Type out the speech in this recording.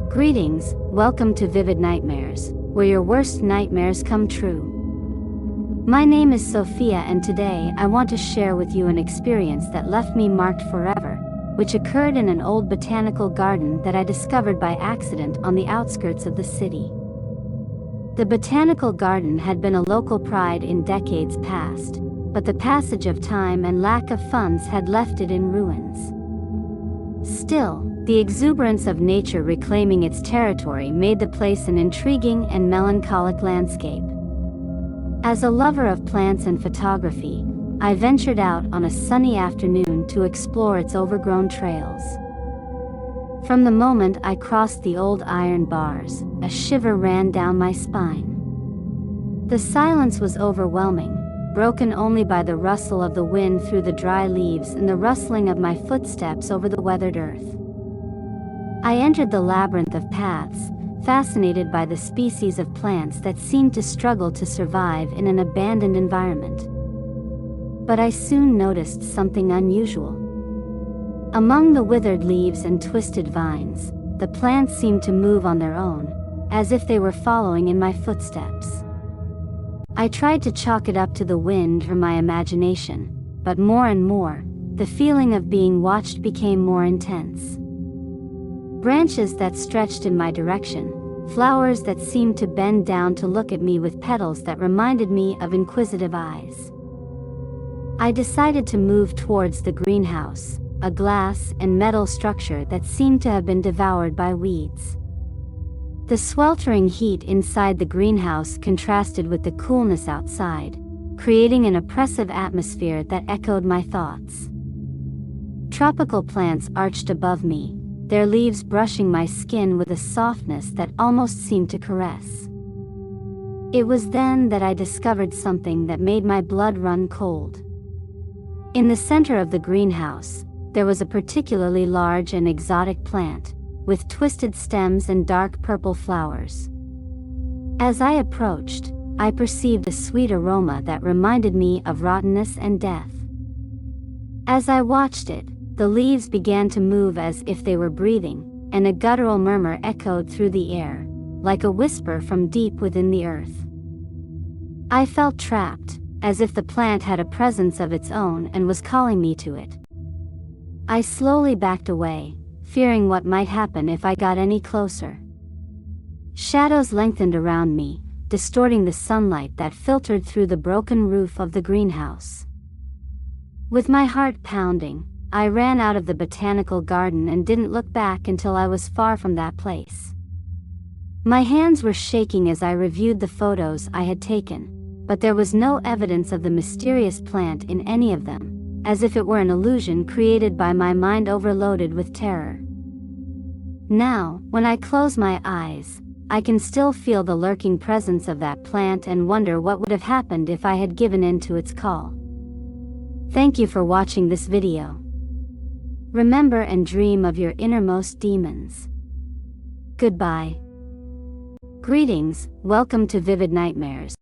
Greetings, welcome to Vivid Nightmares, where your worst nightmares come true. My name is Sophia, and today I want to share with you an experience that left me marked forever, which occurred in an old botanical garden that I discovered by accident on the outskirts of the city. The botanical garden had been a local pride in decades past, but the passage of time and lack of funds had left it in ruins. Still, the exuberance of nature reclaiming its territory made the place an intriguing and melancholic landscape. As a lover of plants and photography, I ventured out on a sunny afternoon to explore its overgrown trails. From the moment I crossed the old iron bars, a shiver ran down my spine. The silence was overwhelming, broken only by the rustle of the wind through the dry leaves and the rustling of my footsteps over the weathered earth. I entered the labyrinth of paths, fascinated by the species of plants that seemed to struggle to survive in an abandoned environment. But I soon noticed something unusual. Among the withered leaves and twisted vines, the plants seemed to move on their own, as if they were following in my footsteps. I tried to chalk it up to the wind or my imagination, but more and more, the feeling of being watched became more intense. Branches that stretched in my direction, flowers that seemed to bend down to look at me with petals that reminded me of inquisitive eyes. I decided to move towards the greenhouse, a glass and metal structure that seemed to have been devoured by weeds. The sweltering heat inside the greenhouse contrasted with the coolness outside, creating an oppressive atmosphere that echoed my thoughts. Tropical plants arched above me, their leaves brushing my skin with a softness that almost seemed to caress. It was then that I discovered something that made my blood run cold. In the center of the greenhouse, there was a particularly large and exotic plant, with twisted stems and dark purple flowers. As I approached, I perceived a sweet aroma that reminded me of rottenness and death. As I watched it, the leaves began to move as if they were breathing, and a guttural murmur echoed through the air, like a whisper from deep within the earth. I felt trapped, as if the plant had a presence of its own and was calling me to it. I slowly backed away, fearing what might happen if I got any closer. Shadows lengthened around me, distorting the sunlight that filtered through the broken roof of the greenhouse. With my heart pounding, I ran out of the botanical garden and didn't look back until I was far from that place. My hands were shaking as I reviewed the photos I had taken, but there was no evidence of the mysterious plant in any of them, as if it were an illusion created by my mind overloaded with terror. Now, when I close my eyes, I can still feel the lurking presence of that plant and wonder what would have happened if I had given in to its call. Thank you for watching this video. Remember and dream of your innermost demons. Goodbye. Greetings, welcome to Vivid Nightmares.